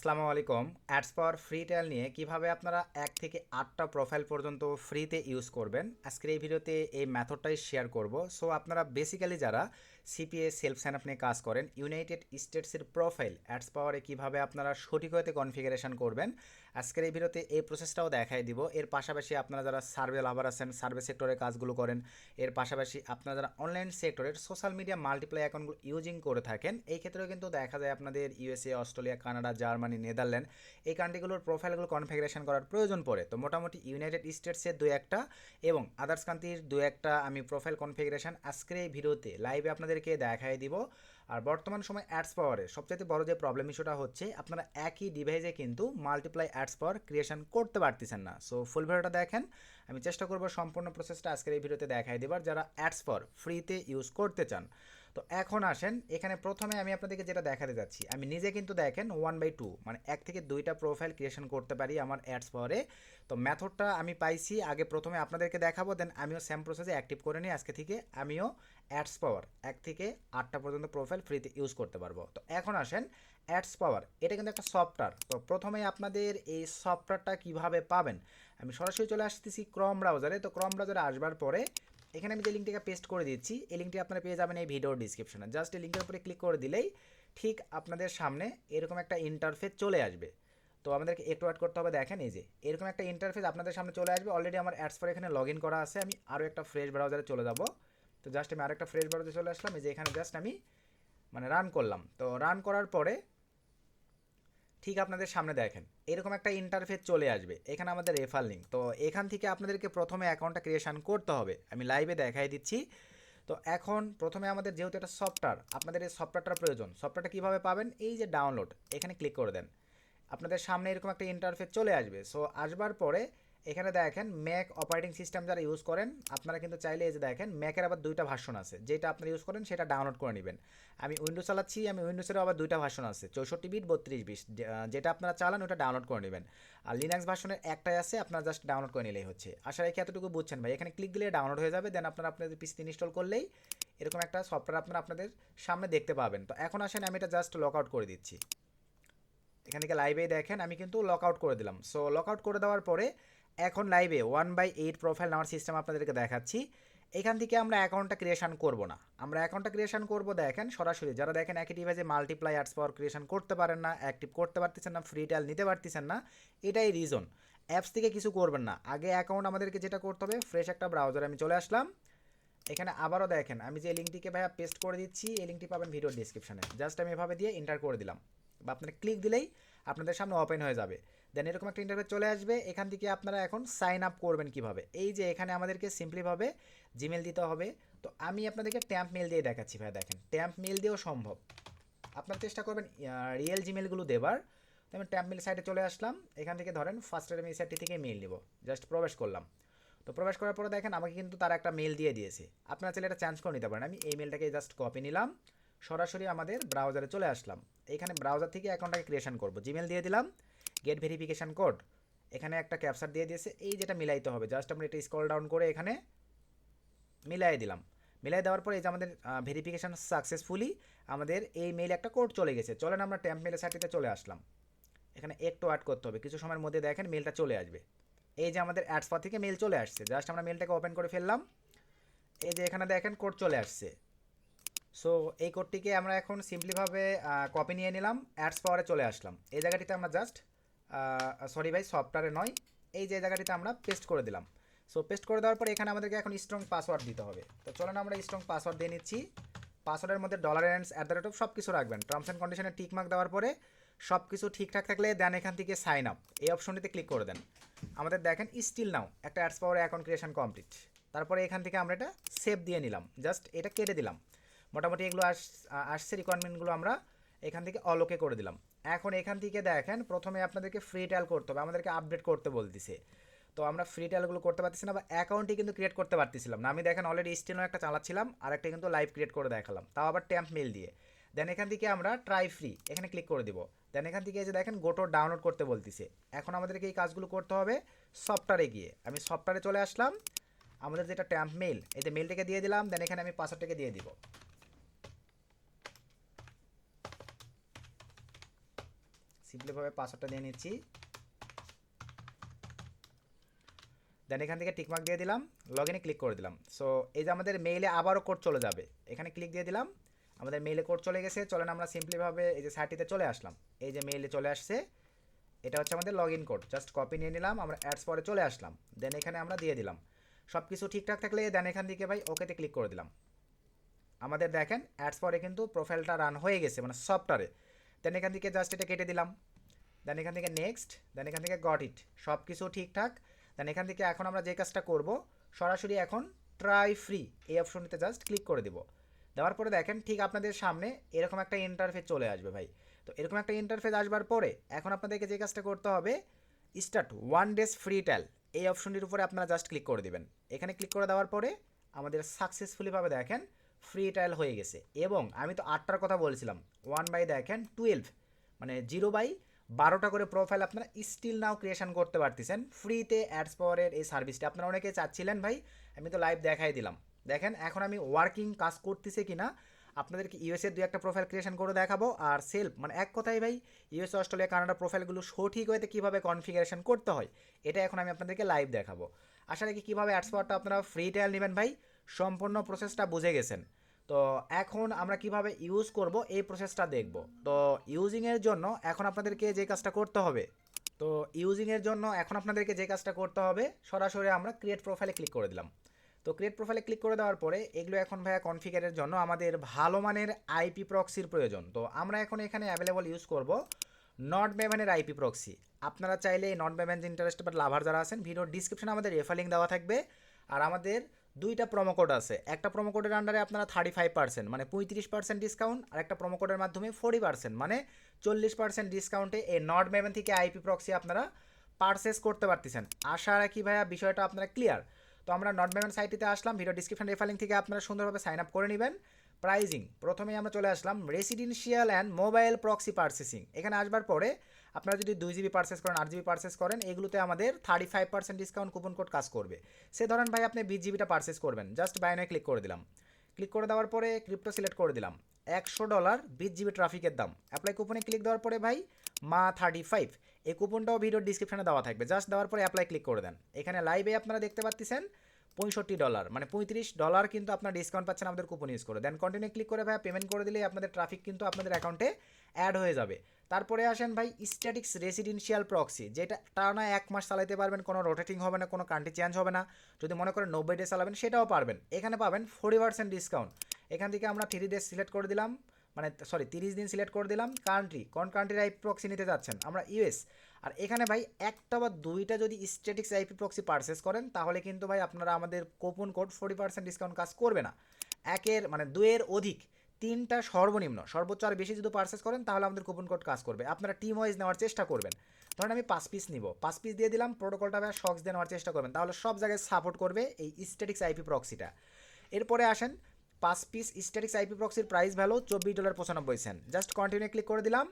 আসসালামু আলাইকুম। অ্যাডস পাওয়ার free trial নিয়ে কিভাবে আপনারা 1 থেকে 8টা প্রোফাইল পর্যন্ত ফ্রিতে ইউজ করবেন আজকের এই ভিডিওতে এই মেথডটাই শেয়ার করব। সো আপনারা বেসিক্যালি যারা সিপিএ সেলফ সাইন আপ নিয়ে কাজ করেন, ইউনাইটেড স্টেটসের প্রোফাইল অ্যাডস পাওয়ারে কিভাবে আপনারা সঠিক হতে কনফিগারেশন করবেন আজকের এই ভিডিওতে এই প্রসেসটাও দেখাই দিব। এর পাশাপাশি আপনারা যারা সার্ভে লাভার আছেন, সার্ভে সেক্টরে কাজগুলো করেন, এর পাশাপাশি আপনারা যারা অনলাইন সেক্টরের সোশ্যাল মিডিয়া মাল্টিপ্লাই অ্যাকাউন্টগুলো ইউজিং করে থাকেন, এই ক্ষেত্রেও কিন্তু দেখা যায় আপনাদের USA, Australia, Canada, Germany, Netherland এই কান্ট্রিগুলোর প্রোফাইলগুলো কনফিগারেশন করার প্রয়োজন পড়ে। তো মোটামুটি ইউনাইটেড স্টেটসের দু একটা এবং আদার্স কান্ট্রির দু একটা আমি প্রোফাইল কনফিগারেশন আজকের এই ভিডিওতে লাইভে আপনাদেরকে দেখাই দিব। আর বর্তমান সময় অ্যাডস পাওয়ারে সবচেয়ে বড় যে প্রবলেম ইস্যুটা হচ্ছে, আপনারা একই ডিভাইসে কিন্তু মাল্টিপ্লাই অ্যাডস পাওয়ার ক্রিয়েশন করতে পারতেছেন না। সো ফুল ভিডিওটা দেখেন, আমি চেষ্টা করব সম্পূর্ণ প্রসেসটা আজকের এই ভিডিওতে দেখাই দেবার যারা অ্যাডস পাওয়ার ফ্রিতে ইউজ করতে চান। তো এখন আসেন, এখানে প্রথমে আমি আপনাদেরকে যেটা দেখাতে যাচ্ছি, আমি নিজে কিন্তু দেখেন 1/2 মানে 1 থেকে 2টা প্রোফাইল ক্রিয়েশন করতে পারি আমার অ্যাডস পাওয়ারে। তো মেথডটা আমি পাইছি, আগে প্রথমে আপনাদেরকে দেখাবো, দেন আমিও সেম প্রসেসে অ্যাক্টিভ করে নিই। আজকে থেকে আমিও অ্যাডস পাওয়ার 1 থেকে 8টা পর্যন্ত প্রোফাইল ফ্রিতে ইউজ করতে পারবো। তো এখন আসেন, অ্যাডস পাওয়ার এটা কিন্তু একটা সফটওয়্যার। তো প্রথমে আপনাদের এই সফটওয়্যারটা কিভাবে পাবেন, আমি সরাসরি চলে আসতেছি ক্রোম ব্রাউজারে। তো ক্রোম ব্রাউজারে আসবার পরে এখানে আমি যে লিঙ্কটিকে পেস্ট করে দিচ্ছি, এই লিঙ্কটি আপনারা পেয়ে যাবেন এই ভিডিওর ডিসক্রিপশনে। জাস্ট এই লিঙ্কের উপরে ক্লিক করে দিলেই ঠিক আপনাদের সামনে এরকম একটা ইন্টারফেস চলে আসবে। তো আমাদেরকে একটু ওয়েট করতে হবে। দেখেন এই যে এরকম একটা ইন্টারফেস আপনাদের সামনে চলে আসবে। অলরেডি আমার অ্যাডস ফর এখানে লগ ইন করা আছে। আমি আরও একটা ফ্রেশ ব্রাউজারে চলে যাব। তো জাস্ট আমি আরেকটা ফ্রেশ ব্রাউজারে চলে আসলাম। এই যে এখানে জাস্ট আমি রান করলাম। তো রান করার পরে ঠিক আপনাদের সামনে দেখেন এরকম একটা ইন্টারফেস চলে আসবে। এখানে আমাদের রেফার লিঙ্ক। তো এখান থেকে আপনাদেরকে প্রথমে অ্যাকাউন্টটা ক্রিয়েশন করতে হবে, আমি লাইভে দেখাই দিচ্ছি। তো এখন প্রথমে আমাদের যেহেতু এটা সফটওয়্যার, আপনাদের এই সফটওয়্যারটার প্রয়োজন। সফটওয়্যারটা কীভাবে পাবেন, এই যে ডাউনলোড এখানে ক্লিক করে দেন, আপনাদের সামনে এরকম একটা ইন্টারফেস চলে আসবে। সো আসবার পরে এখানে দেখেন ম্যাক অপারেটিং সিস্টেম যারা ইউজ করেন, আপনারা কিন্তু চাইলে এই যে দেখেন ম্যাকের আবার দুইটা ভার্সন আছে, যেটা আপনারা ইউজ করেন সেটা ডাউনলোড করে নেবেন। আমি উইন্ডোজ চালাচ্ছি, আমি উইন্ডোজেরও আবার দুইটা ভার্সন আছে, 64 বিট 32 বিট, যেটা আপনারা চালান ওটা ডাউনলোড করে নেবেন। আর লিনাক্স ভার্সনের একটাই আছে, আপনারা জাস্ট ডাউনলোড করে নিলেই হচ্ছে। আশা রাখি এতটুকু বুঝছেন ভাই। এখানে ক্লিক দিলে ডাউনলোড হয়ে যাবে, দেন আপনারা আপনাদের পিসিতে ইনস্টল করলেই এরকম একটা সফটওয়্যার আপনারা আপনাদের সামনে দেখতে পাবেন। তো এখন আসেন, আমি এটা জাস্ট লক আউট করে দিচ্ছি। এখান থেকে লাইভেই দেখেন আমি কিন্তু লক আউট করে দিলাম। সো লক আউট করে দেওয়ার পরে এখন লাইভে 1/8 প্রোফাইল নেওয়ার সিস্টেম আপনাদেরকে দেখাচ্ছি। এখান থেকে আমরা অ্যাকাউন্টটা ক্রিয়েশন করব না, আমরা অ্যাকাউন্টটা ক্রিয়েশন করব দেখেন সরাসরি যারা দেখেন একই ডিভাইসে মাল্টিপ্লাই অ্যাডস পাওয়ার ক্রিয়েশন করতে পারেন না, অ্যাক্টিভ করতে পারতেছেন না, ফ্রি ট্রায়াল নিতে পারতেছেন না, এটাই রিজন। অ্যাপস থেকে কিছু করবেন না, আগে অ্যাকাউন্ট আমাদেরকে যেটা করতে হবে, ফ্রেশ একটা ব্রাউজারে আমি চলে আসলাম। এখানে আবারও দেখেন আমি যে লিঙ্কটিকে ভাইয়া পেস্ট করে দিচ্ছি, এই লিঙ্কটি পাবেন ভিডিওর ডিসক্রিপশনে। জাস্ট আমি এভাবে দিয়ে এন্টার করে দিলাম, বা আপনারা ক্লিক দিলেই আপনাদের সামনে ওপেন হয়ে যাবে। দেন এরকম একটা ইন্টারফেস চলে আসবে। এখান থেকে আপনারা এখন সাইন আপ করবেন কিভাবে, এই যে এখানে আমাদেরকে সিম্পলিভাবে জিমেল দিতে হবে। তো আমি আপনাদেরকে ট্যাম্প মেল দিয়ে দেখাচ্ছি ভাই। দেখেন ট্যাম্প মেল দিয়েও সম্ভব, আপনারা চেষ্টা করবেন রিয়েল জিমেলগুলো দেবার। তো আমি ট্যাম্প মেল সাইটে চলে আসলাম। এখান থেকে ধরেন ফার্স্টের আমি এই সাইটটি থেকে মেল নিব, জাস্ট প্রবেশ করলাম। তো প্রবেশ করার পরে দেখেন আমাকে কিন্তু তারা একটা মেল দিয়ে দিয়েছে, আপনারা চাইলে এটা চেঞ্জ করে নিতে পারেন। আমি এই মেলটাকে জাস্ট কপি নিলাম, সরাসরি আমাদের ব্রাউজারে চলে আসলাম। এখানে ব্রাউজার থেকে অ্যাকাউন্টটাকে ক্রিয়েশন করব, জিমেল দিয়ে দিলাম, গেট ভেরিফিকেশান কোড, এখানে একটা ক্যাপচার দিয়ে দিয়েছে, এই যেটা মিলাইতে হবে। জাস্ট আমরা এটা স্ক্রল ডাউন করে এখানে মিলাই দিলাম। মিলাই দেওয়ার পরে এই যে আমাদের ভেরিফিকেশান সাকসেসফুলি, আমাদের এই মেইলে একটা কোড চলে গেছে। চলেন আমরা ট্যাম্প মেলের সাইটে চলে আসলাম। এখানে একটু অ্যাড করতে হবে, কিছু সময়ের মধ্যে দেখেন মেলটা চলে আসবে। এই যে আমাদের অ্যাডস পার থেকে মেল চলে আসছে, জাস্ট আমরা মেলটাকে ওপেন করে ফেললাম। এই যে এখানে দেখেন কোড চলে আসছে। সো এই কোডটিকে আমরা এখন সিম্পলিভাবে কপি নিয়ে নিলাম, অ্যাডস পাওয়ারে চলে আসলাম। এই জায়গাটিতে আমরা জাস্ট সরি ভাই, সফটওয়্যারে নয়, এই যে জায়গাটিতে আমরা পেস্ট করে দিলাম। সো পেস্ট করে দেওয়ার পরে এখানে আমাদেরকে এখন স্ট্রং পাসওয়ার্ড দিতে হবে। তো চলেন আমরা স্ট্রং পাসওয়ার্ড দিয়ে নিচ্ছি। পাসওয়ার্ডের মধ্যে $@ সব কিছু রাখবেন। টার্মস অ্যান্ড কন্ডিশনে টিক মার্ক দেওয়ার পরে সব কিছু ঠিকঠাক থাকলে দেন এখান থেকে সাইন আপ এই অপশনটিতে ক্লিক করে দেন। আমাদের দেখেন স্টিল নাও একটা অ্যাডস পাওয়ারে অ্যাকাউন্ট ক্রিয়েশন কমপ্লিট। তারপরে এখান থেকে আমরা এটা সেভ দিয়ে নিলাম, জাস্ট এটা কেটে দিলাম। মোটামুটি এগুলো আসছে রিকোয়ারমেন্টগুলো আমরা এখান থেকে অলোকে করে দিলাম। এখন এখান থেকে দেখেন প্রথমে আপনাদেরকে ফ্রি ট্রায়াল করতে হবে, আমাদেরকে আপডেট করতে বলতেছে। তো আমরা ফ্রি ট্রায়ালগুলো করতে পারতেছি না, বা অ্যাকাউন্টই কিন্তু ক্রিয়েট করতে পারতেছিলাম না। আমি দেখেন অলরেডি স্টিলও একটা চালাচ্ছিলাম, আর একটা কিন্তু লাইভ ক্রিয়েট করে দেখালাম, তাও আবার ট্যাম্প মেল দিয়ে। দেন এখান থেকে আমরা ট্রাই ফ্রি এখানে ক্লিক করে দিব। দেন এখান থেকে এই যে দেখেন গোটো ডাউনলোড করতে বলতেছে। এখন আমাদেরকে এই কাজগুলো করতে হবে সফটওয়্যারে গিয়ে। আমি সফটওয়্যারে চলে আসলাম, আমাদের যেটা ট্যাম্প মেল, এই যে মেলটাকে দিয়ে দিলাম। দেন এখানে আমি পাসওয়ার্ডটাকে দিয়ে দিব। সিম্পলিভাবে পাসওয়ার্ডটা দিয়ে নিচ্ছি। দেন এখান থেকে টিকমার্ক দিয়ে দিলাম, লগ ইনে ক্লিক করে দিলাম। সো এই যে আমাদের মেইলে আবারও কোড চলে যাবে, এখানে ক্লিক দিয়ে দিলাম, আমাদের মেইলে কোড চলে গেছে। চলেন আমরা সিম্পলিভাবে এই যে সাইটটিতে চলে আসলাম, এই যে মেইলে চলে আসছে, এটা হচ্ছে আমাদের log in code. Just copy নিয়ে নিলাম, আমরা অ্যাডস পরে চলে আসলাম, দেন এখানে আমরা দিয়ে দিলাম। সব কিছু ঠিকঠাক থাকলে দেন এখান থেকে ভাই ওকেতে ক্লিক করে দিলাম। আমাদের দেখেন অ্যাডস পরে কিন্তু প্রোফাইলটা রান হয়ে গেছে মানে সফটওয়্যারে। দেন এখান থেকে জাস্ট এটা কেটে দিলাম, দেন এখান থেকে নেক্সট, দেন এখান থেকে গট ইট, সব কিছু ঠিকঠাক। দেন এখান থেকে এখন আমরা যে কাজটা করব, সরাসরি এখন ট্রাই ফ্রি এই অপশনটিতে জাস্ট ক্লিক করে দেবো। দেওয়ার পরে দেখেন ঠিক আপনাদের সামনে এরকম একটা ইন্টারফেস চলে আসবে ভাই। তো এরকম একটা ইন্টারফেস আসবার পরে এখন আপনাদেরকে যে কাজটা করতে হবে, স্টার্ট 1 ডেজ ফ্রি ট্রায়াল এই অপশনটির উপরে আপনারা জাস্ট ক্লিক করে দেবেন। এখানে ক্লিক করে দেওয়ার পরে আমাদের সাকসেসফুলিভাবে দেখেন ফ্রি ট্রায়াল হয়ে গেছে। এবং আমি তো 8টার কথা বলছিলাম, 1 বাই দেখেন 12 মানে 0/12টা করে প্রোফাইল আপনারা স্টিল নাও ক্রিয়েশন করতে পারতেছেন ফ্রিতে অ্যাডস পাওয়ারের এই সার্ভিসটা। আপনারা অনেকে চাচ্ছিলেন ভাই, আমি তো লাইভ দেখাই দিলাম। দেখেন এখন আমি ওয়ার্কিং কাজ করতেছে কিনা আপনাদেরকে ইউএসএর 2-1টা প্রোফাইল ক্রিয়েশন করে দেখাবো। আর সেলফ মানে এক কথাই ভাই ইউএস, অস্ট্রেলিয়া, কানাডা প্রোফাইলগুলো সঠিক ওয়েতে কীভাবে কনফিগারেশন করতে হয় এটা এখন আমি আপনাদেরকে লাইভ দেখাবো। আশা রাখি কীভাবে অ্যাডস পাওয়ারটা আপনারা ফ্রি ট্রায়াল নেবেন ভাই সম্পূর্ণ প্রসেসটা বুঝে গেছেন। তো এখন আমরা কিভাবে ইউজ করব এই প্রসেসটা দেখব। তো ইউজিংয়ের জন্য এখন আপনাদেরকে যে কাজটা করতে হবে, সরাসরি আমরা ক্রিয়েট প্রোফাইলে ক্লিক করে দিলাম। তো ক্রিয়েট প্রোফাইলে ক্লিক করে দেওয়ার পরে এগুলো এখন ভাইয়া কনফিগারের জন্য আমাদের ভালো মানের আইপি প্রক্সির প্রয়োজন। তো আমরা এখন এখানে অ্যাভেলেবল ইউজ করব নট মেভেনের আইপি প্রক্সি। আপনারা চাইলে নট মেভেন ইন্টারেস্টেড বা লাভার যারা আছেন, ভিডিওর ডিসক্রিপশনে আমাদের রেফার লিঙ্ক দেওয়া থাকবে। আর আমাদের 2টা প্রোমো কোড আছে, একটা প্রোমো কোডের আন্ডারে আপনারা 35% মানে 35% ডিসকাউন্ট, আর একটা প্রোমো কোডের মাধ্যমে 40% মানে 40% ডিসকাউন্টে এই নট মেভেন থেকে আইপি প্রক্সি আপনারা পারচেস করতে পারতেছেন। আশা রাখি ভাইয়া বিষয়টা আপনারা ক্লিয়ার। তো আমরা নট মেভেন সাইটটিতে আসলাম, ভিডিও ডিসক্রিপশন রেফার লিঙ্ক থেকে আপনারা সুন্দরভাবে সাইন আপ করে নেবেন। প্রাইজিং প্রথমেই আমরা চলে আসলাম residential and mobile proxy purchasing. এখানে আসবার পরে আপনারা যদি 2 GB পারচেস করেন, 8 GB পারচেস করেন, এগুলোতে আমাদের 35% ডিসকাউন্ট কুপন কোড কাজ করবে। সে ধরেন ভাই আপনি 20 GBটা পারচেস করবেন, জাস্ট বাইনে ক্লিক করে দিলাম। ক্লিক করে দেওয়ার পরে ক্রিপ্টো সিলেক্ট করে দিলাম, $100 20 GB ট্রাফিকের দাম। অ্যাপ্লাই কুপনে ক্লিক দেওয়ার পরে ভাই মা 35 এই কুপনটাও ভিডিওর ডিসক্রিপশনে দেওয়া থাকবে, জাস্ট দেওয়ার পরে অ্যাপ্লাই ক্লিক করে দেন। এখানে লাইভে আপনারা দেখতে পাচ্ছেন $65 মানে $35 কিন্তু আপনার ডিসকাউন্ট পাচ্ছেন আমাদের কুপন ইউজ করে। দেন কন্টিনিউ ক্লিক করে ভাই পেমেন্ট করে দিলেই আপনাদের ট্রাফিক কিন্তু আপনাদের অ্যাকাউন্টে অ্যাড হয়ে যাবে। তারপরে আসেন ভাই স্ট্যাটিক্স রেসিডেন্সিয়াল প্রক্সি, যেটা টানা 1 মাস চালাতে পারবেন, কোনো রোটেটিং হবে না, কোনো কান্ট্রি চেঞ্জ হবে না। যদি মনে করেন 90 ডে চালাবেন সেটাও পারবেন। এখানে পাবেন 40% ডিসকাউন্ট। এখান থেকে আমরা 3 ডেজ সিলেক্ট করে দিলাম, মানে 30 দিন সিলেক্ট করে দিলাম। কান্ট্রি, কোন কান্ট্রির আইপি প্রক্সি নিতে যাচ্ছেন, আমরা ইউএস। আর এখানে ভাই একটা বা 2টা যদি স্ট্যাটিক্স আইপি প্রক্সি পারচেস করেন তাহলে কিন্তু ভাই আপনারা আমাদের কুপন কোড 40% ডিসকাউন্ট কাজ করবে না। 1-এর মানে 2-এর অধিক 3টা সর্বনিম্ন, সর্বোচ্চ আর বেশি যদি পারচেস করেন তাহলে আমাদের কুপন কোড কাজ করবে। আপনারা টিম ওয়াইজ নেওয়ার চেষ্টা করবেন। ধরেন আমি 5 পিস নিব, 5 পিস দিয়ে দিলাম, প্রোটোকলটা ভাই শক্স দিয়ে নেওয়ার চেষ্টা করবেন, তাহলে সব জায়গায় সাপোর্ট করবে এই স্ট্যাটিক্স আইপি প্রক্সিটা। এরপরে আসেন 5 পিস স্ট্যাটিক্স আইপি প্রক্সির price value $24.95। Just continue click করে দিলাম,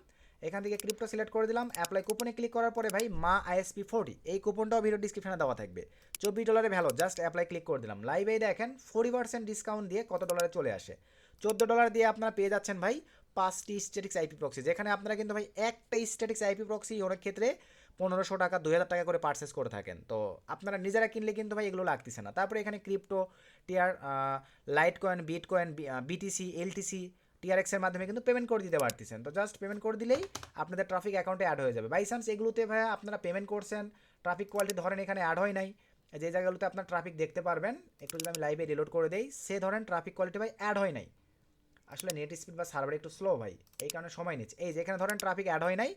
এখান থেকে ক্রিপ্টো সিলেক্ট করে দিলাম, অ্যাপ্লাই কুপনে ক্লিক করার পরে ভাই মা আইএসপি 40 এই কুপনটাও ভিডিও ডিসক্রিপশনে দেওয়া থাকবে, $24 ভ্যালু। জাস্ট অ্যাপ্লাই ক্লিক করে দিলাম। লাইভে দেখেন 40% ডিসকাউন্ট দিয়ে কত ডলারে চলে আসে, $14 দিয়ে আপনারা পেয়ে যাচ্ছেন ভাই 5টি স্ট্যাটিক্স আইপি প্রক্সি, যেখানে আপনারা কিন্তু ভাই একটা স্ট্যাটিক্স আইপি প্রক্সি অনেক ক্ষেত্রে 1500 টাকা 2000 টাকা করে পারচেস করে থাকেন। তো আপনারা নিজেরা কিনলে কিন্তু ভাই এগুলো লাগতেছে না। তারপরে এখানে crypto, TR, Litecoin, Bitcoin, BTC, LTC, টিআরএক্সের মাধ্যমে কিন্তু পেমেন্ট করে দিতে পারতেছেন। তো জাস্ট পেমেন্ট করে দিলেই আপনাদের ট্রাফিক অ্যাকাউন্টে অ্যাড হয়ে যাবে। বাই চান্স এগুলোতে ভাই আপনারা পেমেন্ট করছেন, ট্রাফিক কোয়ালিটি ধরেন এখানে অ্যাড হয় নাই, যে জায়গাগুলোতে আপনার ট্রাফিক দেখতে পারবেন, একটু যদি আমি লাইভে রিলোড করে দেই, সে ধরেন ট্রাফিক কোয়ালিটি ভাই অ্যাড হয় নাই, আসলে নেট স্পিড বা সার্ভার একটু স্লো ভাই, এই কারণে সময় নিচ্ছে। এই যেখানে ধরেন ট্রাফিক অ্যাড হয় নাই,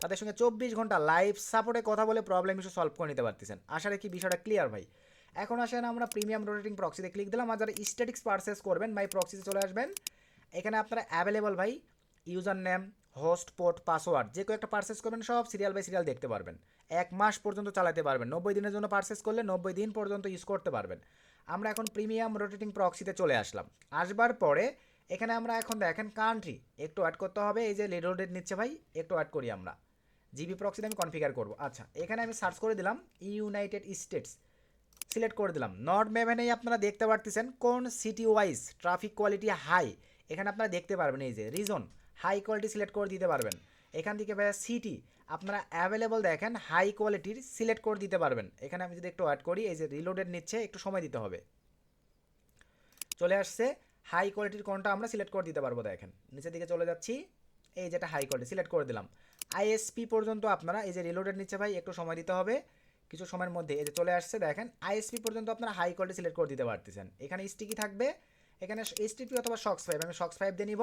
তাদের সঙ্গে 24 ঘন্টা লাইভ সাপোর্টে কথা বলে প্রবলেম ইস্যু সলভ করে নিতে পারতেছেন। আশা রাখি বিষয়টা ক্লিয়ার ভাই। এখন আসেন আমরা প্রিমিয়াম রোটেটিং প্রক্সিতে ক্লিক দিলাম। আর যারা স্ট্যাটিক্স পারচেস করবেন ভাই প্রক্সিতে চলে আসবেন। এখানে আপনারা অ্যাভেলেবল ভাই user name, host, port, password যে কেউ একটা পারচেস করবেন, সব সিরিয়াল বাই সিরিয়াল দেখতে পারবেন। 1 মাস পর্যন্ত চালাতে পারবেন, 90 দিনের জন্য পারচেস করলে 90 দিন পর্যন্ত ইউজ করতে পারবেন। আমরা এখন প্রিমিয়াম রোটেটিং প্রক্সিতে চলে আসলাম। আসবার পরে এখানে আমরা এখন দেখেন কান্ট্রি একটু অ্যাড করতে হবে, এই যে লোডেড নিচ্ছে ভাই, একটু অ্যাড করি আমরা। জিবি প্রক্সিতে আমি কনফিগার করব। আচ্ছা, এখানে আমি সার্চ করে দিলাম ইউনাইটেড স্টেটস, সিলেক্ট করে দিলাম। নর্থ মেভেনেই আপনারা দেখতে পারতেছেন কোন city wise traffic quality high, এখানে আপনারা দেখতে পারবেন এই যে রিজন হাই কোয়ালিটি সিলেক্ট করে দিতে পারবেন। এখান থেকে ভাইয়া সিটি আপনারা অ্যাভেলেবল দেখেন হাই কোয়ালিটির সিলেক্ট করে দিতে পারবেন। এখানে আমি যদি একটু অ্যাড করি, এই যে রিলোডেড নিচ্ছে, একটু সময় দিতে হবে, চলে আসছে। হাই কোয়ালিটির কোনটা আমরা সিলেক্ট করে দিতে পারবো, দেখেন নিচের দিকে চলে যাচ্ছি, এই যেটা হাই কোয়ালিটি সিলেক্ট করে দিলাম। আইএসপি পর্যন্ত আপনারা এই যে রিলোডেড নিচ্ছে ভাই, একটু সময় দিতে হবে, কিছু সময়ের মধ্যে এই যে চলে আসছে, দেখেন আইএসপি পর্যন্ত আপনারা হাই কোয়ালিটি সিলেক্ট করে দিতে পারতেছেন। এখানে স্টিকি থাকবে, এখানে এইচটিপি অথবা শক্স 5, আমি শক্স 5 দিয়ে নিব।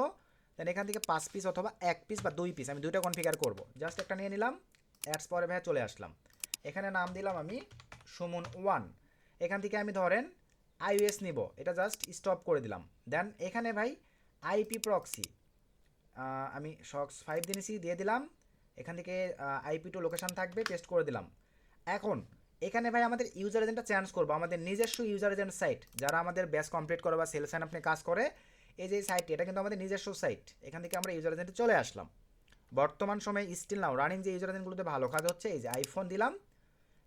দেন এখান থেকে 5 পিস অথবা 1 পিস বা 2 পিস, আমি দুইটা কনফিগার করব। জাস্ট একটা নিয়ে নিলাম, অ্যাডস পরে ভাই চলে আসলাম। এখানে নাম দিলাম আমি সুমন 1। এখান থেকে আমি ধরেন আইওএস নিব, এটা জাস্ট স্টপ করে দিলাম। দেন এখানে ভাই আইপি প্রক্সি আমি শক্স 5 দিয়ে দিলাম। এখান থেকে আইপি টু লোকেশন থাকবে, পেস্ট করে দিলাম। এখন এখানে ভাই আমাদের ইউজার এজেন্টটা চেঞ্জ করবো, আমাদের নিজস্ব ইউজার এজেন্ট সাইট, যারা আমাদের ব্যাচ কমপ্লিট করে বা সেলস সাইন আপনি কাজ করে, এই যে সাইটটি এটা কিন্তু আমাদের নিজস্ব সাইট। এখান থেকে আমরা ইউজার এজেন্টে চলে আসলাম। বর্তমান সময়ে স্টিল নাও রানিং যে ইউজার এজেন্টগুলোতে ভালো কাজ হচ্ছে, এই যে আইফোন দিলাম।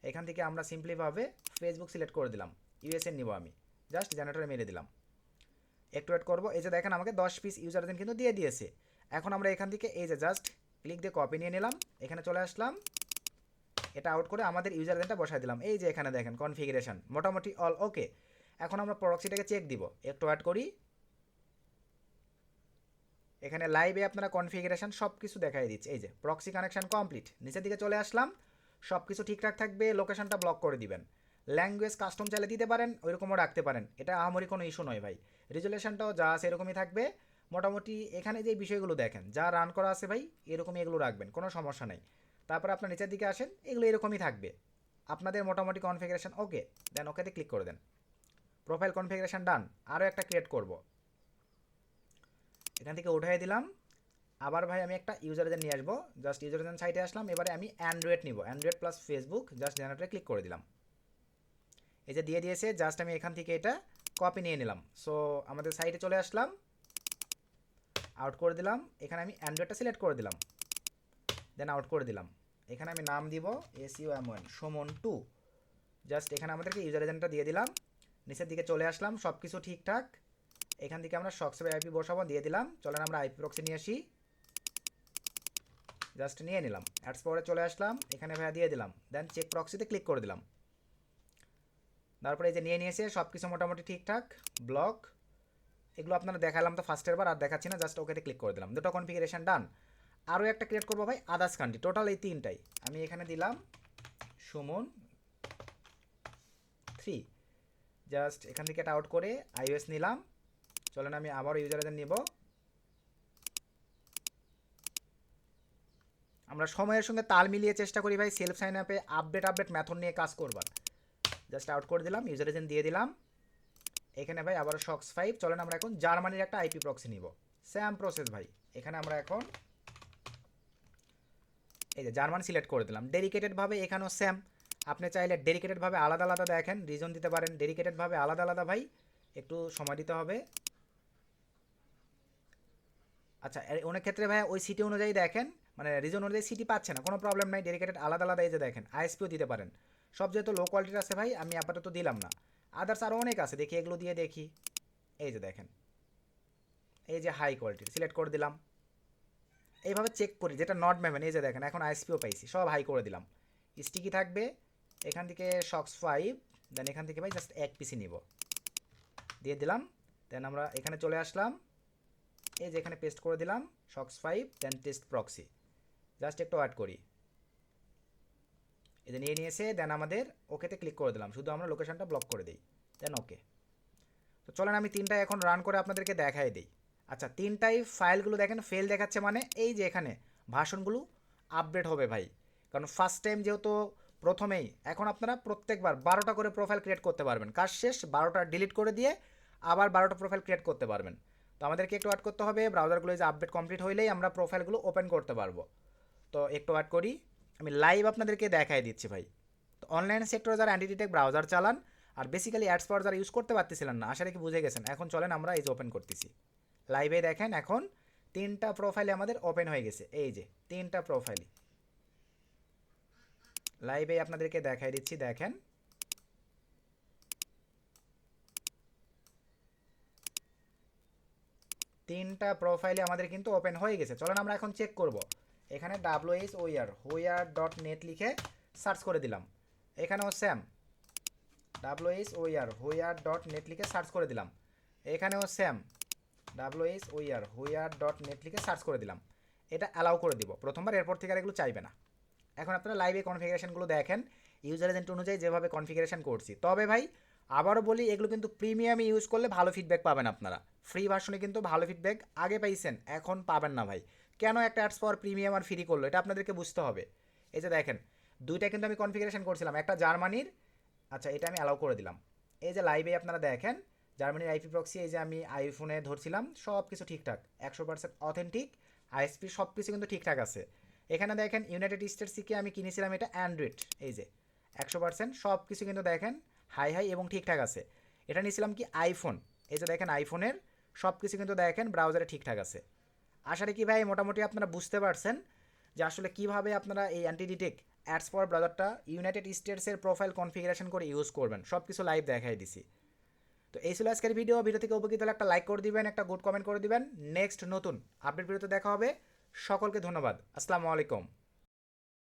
এখান থেকে আমরা সিম্পলিভাবে ফেসবুক সিলেক্ট করে দিলাম, ইউএসএন নিব আমি, জাস্ট জেনারেটরে মেরে দিলাম, একটু ওয়েট করবো। এই যে দেখেন আমাকে 10 পিস ইউজার এজেন্ট কিন্তু দিয়ে দিয়েছে। এখন আমরা এখান থেকে এই যে জাস্ট ক্লিক দিয়ে কপি নিয়ে নিলাম, এখানে চলে আসলাম, এটা আউট করে আমাদের ইউজার এজেন্টটা বসাই দিলাম। এই যে এখানে দেখেন কনফিগারেশন মোটামুটি অল ওকে। এখন আমরা প্রক্সিটাকে চেক দিব, একটু অ্যাড করি। এখানে লাইভে আপনারা কনফিগারেশন সব কিছু দেখাই দিচ্ছে, এই যে প্রক্সি কানেকশন কমপ্লিট। নিচের দিকে চলে আসলাম, সব কিছু ঠিকঠাক থাকবে, লোকেশনটা ব্লক করে দিবেন। ল্যাঙ্গুয়েজ কাস্টম চাইলে দিতে পারেন, ওইরকমও রাখতে পারেন, এটা আহামরি কোনো ইস্যু নয় ভাই। রেজুলেশনটাও যা আছে এরকমই থাকবে মোটামুটি। এখানে যে বিষয়গুলো দেখেন যা রান করা আছে ভাই, এরকমই এগুলো রাখবেন, কোনো সমস্যা নেই। তারপরে আপনার নিচের দিকে আসেন, এগুলো এরকমই থাকবে আপনাদের মোটামুটি কনফিগারেশন ওকে। দেন ওকেতে ক্লিক করে দেন, প্রোফাইল কনফিগারেশন ডান। আরও একটা ক্রিয়েট করব, এখান থেকে উঠাই দিলাম। আবার ভাই আমি একটা ইউজার এজেন্ট নিয়ে আসবো, জাস্ট ইউজার এজেন্ট সাইটে আসলাম। এবারে আমি অ্যান্ড্রয়েড নিব, অ্যান্ড্রয়েড প্লাস ফেসবুক, জাস্ট জেনারেটরে ক্লিক করে দিলাম। এই যে দিয়ে দিয়েছে, জাস্ট আমি এখান থেকে এটা কপি নিয়ে নিলাম। সো আমাদের সাইটে চলে আসলাম, আউট করে দিলাম। এখানে আমি অ্যান্ড্রয়েডটা সিলেক্ট করে দিলাম, দেন আউট করে দিলাম। এখানে আমি নাম দিব SUM1 সুমন 2, জাস্ট এখানে আমাদেরকে ইউজার এজেন্টটা দিয়ে দিলাম। নিচের দিকে চলে আসলাম, সব কিছু ঠিকঠাক। এখান থেকে আমরা শক্সের আইপি বসাবো, দিয়ে দিলাম। চলেন আমরা আইপি প্রক্সি নিয়ে আসি, জাস্ট নিয়ে নিলাম। অ্যাডস পরে চলে আসলাম, এখানে ভাইয়া দিয়ে দিলাম। দেন চেক প্রক্সিতে ক্লিক করে দিলাম। তারপরে এই যে নিয়েছে সব কিছু মোটামুটি ঠিকঠাক, ব্লক এগুলো আপনারা দেখালাম তো ফার্স্টের বার, আর দেখাচ্ছি না, জাস্ট ওকেতে ক্লিক করে দিলাম। দুটো কনফিগারেশন ডান। আরও একটা ক্রিয়েট করবো ভাই আদার্স কান্ট্রি, টোটাল এই তিনটাই আমি এখানে দিলাম সুমন 3। জাস্ট এখান থেকে এটা আউট করে iOS নিলাম। চলেন আমি আবার ইউজার এজেন্ট নিব। আমরা সময়ের সঙ্গে তাল মিলিয়ে চেষ্টা করি ভাই সেলফ সাইন আপে আপডেট মেথড নিয়ে কাজ করবার। জাস্ট আউট করে দিলাম, ইউজার এজেন্ট দিয়ে দিলাম। এখানে ভাই আবার শক্স 5। চলেন আমরা এখন জার্মানির একটা আইপি প্রক্সি নিব, সেম প্রসেস ভাই। এখানে আমরা এখন এই যে জার্মান সিলেক্ট করে দিলাম। ডেডিকেটেডভাবে এখানেও সেম, আপনি চাইলে ডেডিকেটেডভাবে আলাদা আলাদা দেখেন রিজন দিতে পারেন, ডেডিকেটেডভাবে আলাদা আলাদা ভাই একটু সময় দিতে হবে। আচ্ছা অনেক ক্ষেত্রে ভাই ওই সিটি অনুযায়ী দেখেন, মানে রিজন অনুযায়ী সিটি পাচ্ছে না, কোনো প্রবলেম নাই, ডেডিকেটেড আলাদা আলাদা এই যে দেখেন আইএসপিও দিতে পারেন। সব যেহেতু লো কোয়ালিটির আছে ভাই, আমি আপাতত দিলাম না। আদার্স আরও অনেক আছে, দেখি এগুলো দিয়ে দেখি। এই যে দেখেন, এই যে হাই কোয়ালিটির সিলেক্ট করে দিলাম। এইভাবে চেক করি যেটা নট ম্যামেন, এই যে দেখেন এখন আইএসপিও পাইছি, সব হাই করে দিলাম। স্টিকি থাকবে, এখান থেকে শক্স 5। দেন এখান থেকে ভাই জাস্ট এক পিসি নিব, দিয়ে দিলাম। দেন আমরা এখানে চলে আসলাম, এই যে এখানে পেস্ট করে দিলাম শক্স 5। দেন টেস্ট প্রক্সি, জাস্ট একটু অ্যাড করি, এই যে নিয়েছে। দেন আমাদের ওকেতে ক্লিক করে দিলাম, শুধু আমরা লোকেশনটা ব্লক করে দিই, দেন ওকে। তো চলেন আমি তিনটাই এখন রান করে আপনাদেরকে দেখাই দিই। আচ্ছা তিনটাই ফাইলগুলো দেখেন ফেল দেখাচ্ছে, মানে এই যে এখানে ভার্সনগুলো আপডেট হবে ভাই, কারণ ফার্স্ট টাইম যেহেতু প্রথমেই। এখন আপনারা প্রত্যেকবার 12টা করে প্রোফাইল ক্রিয়েট করতে পারবেন, কাজ শেষ 12টা ডিলিট করে দিয়ে আবার 12টা প্রোফাইল ক্রিয়েট করতে পারবেন। তো আমাদেরকে একটু অ্যাড করতে হবে, ব্রাউজারগুলো যে আপডেট কমপ্লিট হইলেই আমরা প্রোফাইলগুলো ওপেন করতে পারবো। তো একটু অ্যাড করি, আমি লাইভ আপনাদেরকে দেখাই দিচ্ছি ভাই। তো অনলাইন সেক্টরে যারা অ্যান্টিটেক ব্রাউজার চালান আর বেসিক্যালি অ্যাডস পাওয়ার যারা ইউজ করতে পারতেছিলেন না, আশা রেখে বুঝে গেছেন। এখন চলেন আমরা এই যে ওপেন করতেছি লাইভে, দেখেন এখন তিনটা প্রোফাইলে আমাদের ওপেন হয়ে গেছে। এই যে তিনটা প্রোফাইলই লাইভে আপনাদেরকে দেখাই দিচ্ছি, দেখেন তিনটা প্রোফাইলে আমাদের কিন্তু ওপেন হয়ে গেছে। চলেন আমরা এখন চেক করব এখানে WHOER লিখে সার্চ করে দিলাম। এখানেও সেম WHOER লিখে সার্চ করে দিলাম। এখানেও সেম WHOER লিখে সার্চ করে দিলাম। এটা অ্যালাউ করে দিব প্রথমবার, এরপর থেকে আর এগুলো চাইবে না। এখন আপনারা লাইভে কনফিগারেশনগুলো দেখেন, ইউজার এজেন্ট অনুযায়ী যেভাবে কনফিগারেশন করছি। তবে ভাই আবারও বলি, এগুলো কিন্তু প্রিমিয়ামে ইউজ করলে ভালো ফিডব্যাক পাবেন আপনারা। ফ্রি ভার্সনে কিন্তু ভালো ফিডব্যাক আগে পাইছেন, এখন পাবেন না ভাই। কেন একটা অ্যাডস পাওয়ার প্রিমিয়াম আর ফ্রি করলো, এটা আপনাদেরকে বুঝতে হবে। এই যে দেখেন, দুইটা কিন্তু আমি কনফিগারেশন করছিলাম, একটা জার্মানির, আচ্ছা এটা আমি অ্যালাউ করে দিলাম। এই যে লাইভে আপনারা দেখেন জার্মানির আইপি প্রক্সি, এই যে আমি আইফোনে ধরছিলাম, সব কিছু ঠিকঠাক, 100% অথেন্টিক, আইএসপি সব কিছু কিন্তু ঠিকঠাক আছে। এখানে দেখেন ইউনাইটেড স্টেটস থেকে আমি কিনেছিলাম এটা অ্যান্ড্রয়েড, এই যে 100% সব কিছু কিন্তু দেখেন হাই এবং ঠিকঠাক আছে। এটা নিয়েছিলাম কি আইফোন, এই যে দেখেন আইফোনের সব কিছু কিন্তু দেখেন ব্রাউজারে ঠিকঠাক আছে। আশা রাখি ভাই মোটামুটি আপনারা বুঝতে পারছেন যে আসলে কীভাবে আপনারা এই অ্যান্টিডিটেক অ্যাডস পাওয়ার ব্রাউজারটা ইউনাইটেড স্টেটসের প্রোফাইল কনফিগারেশন করে ইউজ করবেন। সব কিছু লাইভ দেখাই দিছি। তো এই ছিল আজকের ভিডিও থেকে উপকৃত হলে একটা লাইক করে দিবেন, একটা গুড কমেন্ট করে দিবেন। নেক্সট নতুন আপডেট ভিডিওতে দেখা হবে। সকলকে ধন্যবাদ। আসসালামু আলাইকুম।